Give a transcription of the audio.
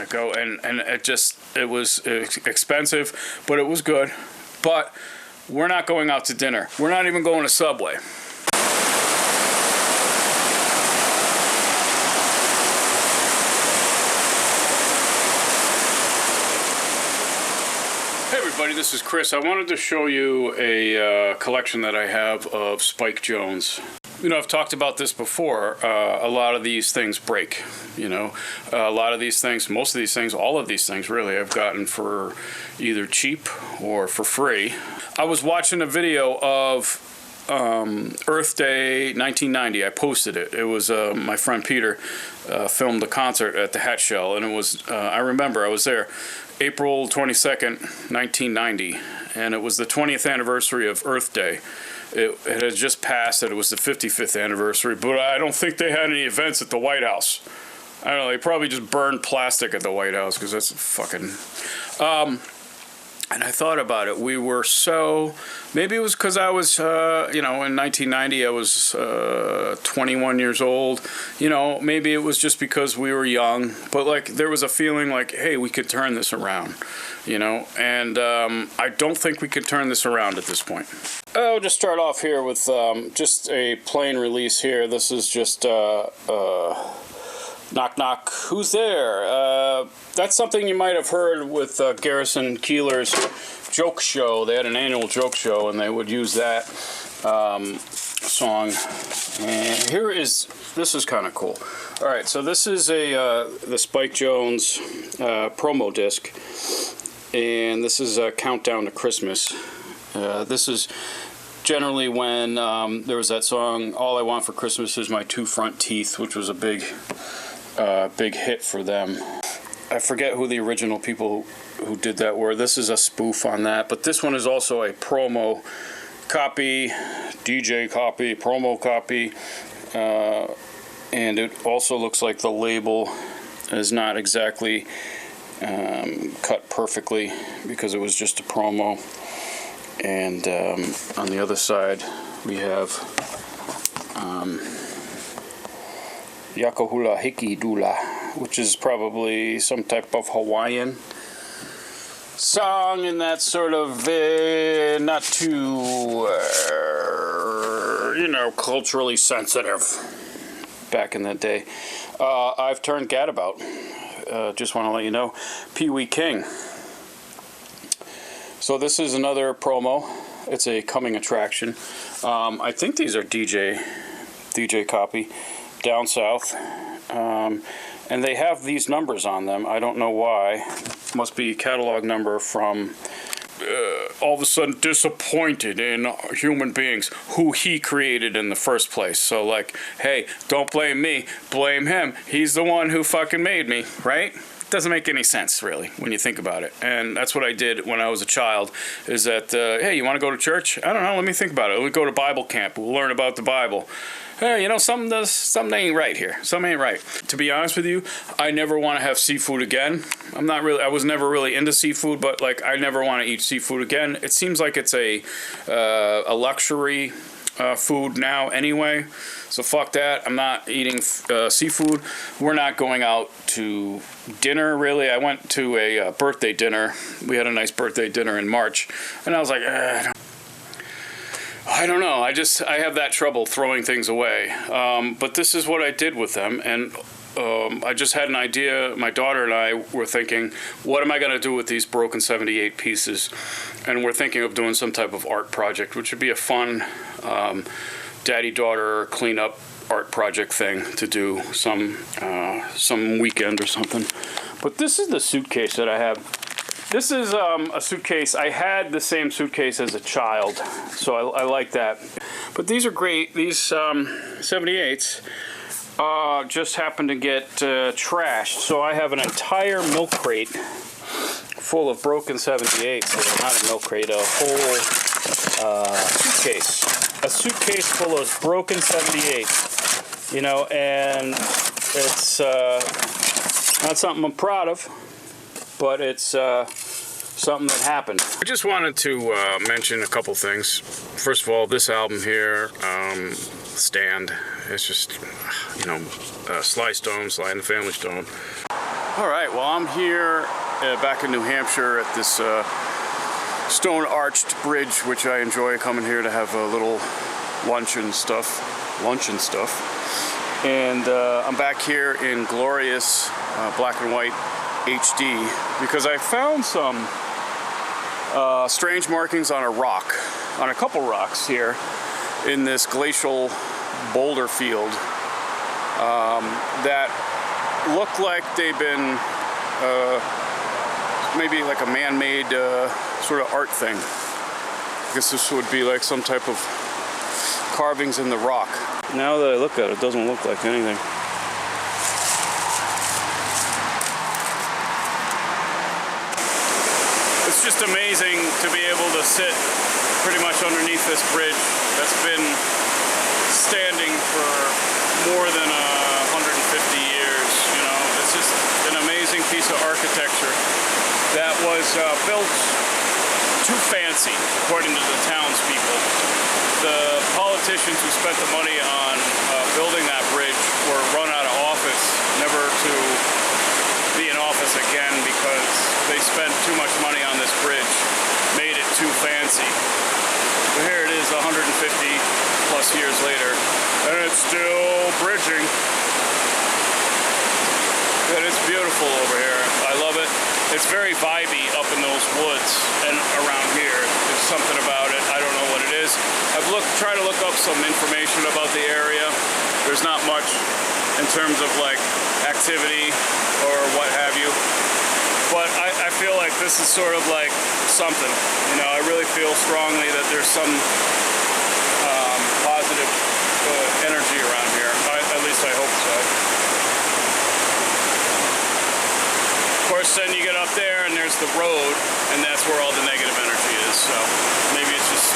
ago, and it was expensive, but it was good. But we're not going out to dinner. We're not even going to Subway. Hey everybody, this is Chris. I wanted to show you a collection that I have of Spike Jones. You know, I've talked about this before. A lot of these things break, you know. A lot of these things, most of these things, all of these things really, I've gotten for either cheap or for free. I was watching a video of Earth Day 1990. I posted it. It was my friend Peter filmed the concert at the Hat Shell, and it was, I remember I was there, April 22nd, 1990, and it was the 20th anniversary of Earth Day. It had just passed, and it was the 55th anniversary, but I don't think they had any events at the White House. I don't know, they probably just burned plastic at the White House, because that's fucking... and I thought about it. We were so... Maybe it was because I was, you know, in 1990, I was 21 years old. You know, maybe it was just because we were young. But, like, there was a feeling like, hey, we could turn this around, you know? And I don't think we could turn this around at this point. I'll just start off here with just a plain release here. This is just... Knock, knock, who's there? That's something you might have heard with Garrison Keillor's joke show. They had an annual joke show, and they would use that song. And here is, this is kind of cool. All right, so this is the Spike Jones promo disc, and this is a countdown to Christmas. This is generally when there was that song, All I Want for Christmas Is My Two Front Teeth, which was a big hit for them. I forget who the original people who did that were. This is a spoof on that, but this one is also a promo copy, DJ copy, promo copy, and it also looks like the label is not exactly cut perfectly because it was just a promo. And on the other side we have Yakuhula Hiki Dula, which is probably some type of Hawaiian song, and that's sort of not too, you know, culturally sensitive back in that day. I've turned gadabout. Just want to let you know. Pee Wee King. So this is another promo. It's a coming attraction. I think these are DJ copy. Down south, and they have these numbers on them. I don't know why. Must be a catalog number from all of a sudden disappointed in human beings who he created in the first place. So like, hey, don't blame me, blame him. He's the one who fucking made me, right? Doesn't make any sense really when you think about it. And that's what I did when I was a child, is that hey, you want to go to church? I don't know, let me think about it. Let me go to Bible camp, we'll learn about the Bible. Hey, you know, something ain't right here. Something ain't right. To be honest with you, I never want to have seafood again. I was never really into seafood, but like I never want to eat seafood again. It seems like it's a luxury food now anyway. So fuck that. I'm not eating seafood. We're not going out to dinner, really. I went to a birthday dinner. We had a nice birthday dinner in March, and I was like, I don't know. I have that trouble throwing things away. But this is what I did with them, and I just had an idea. My daughter and I were thinking, what am I going to do with these broken 78 pieces? And we're thinking of doing some type of art project, which would be a fun daddy-daughter cleanup art project thing to do some weekend or something. But this is the suitcase that I have. This is a suitcase. I had the same suitcase as a child, so I like that. But these are great. These 78s just happened to get trashed. So I have an entire milk crate full of broken 78s. Not a milk crate, a whole suitcase. A suitcase full of broken 78s. You know, and it's not something I'm proud of, but it's something that happened. I just wanted to mention a couple things. First of all, this album here, Stand, it's just, you know, Sly and the Family Stone. All right, well, I'm here back in New Hampshire at this stone arched bridge, which I enjoy coming here to have a little lunch and stuff. And I'm back here in glorious black and white HD because I found some strange markings on a rock, on a couple rocks here in this glacial boulder field that look like they've been maybe like a man-made sort of art thing. I guess this would be like some type of carvings in the rock. Now that I look at it, it doesn't look like anything. It's just amazing to be able to sit pretty much underneath this bridge that's been standing for more than 150 years. You know, it's just an amazing piece of architecture that was built too fancy, according to the townspeople. The politicians who spent the money on building that bridge were run out of office, never to be in office again because they spent too much money on this bridge, made it too fancy. But here it is 150 plus years later, and it's still bridging. And it's beautiful over here. I love it. It's very vibey up in those woods and around here. There's something about it. I don't know what it is. I've tried to look up some information about the area. There's not much in terms of like activity or what have you. But I feel like this is sort of like something. You know, I really feel strongly that there's some positive energy around here. At least I hope so. Of course, then you get up there and there's the road, and that's where all the negative energy is. So maybe it's just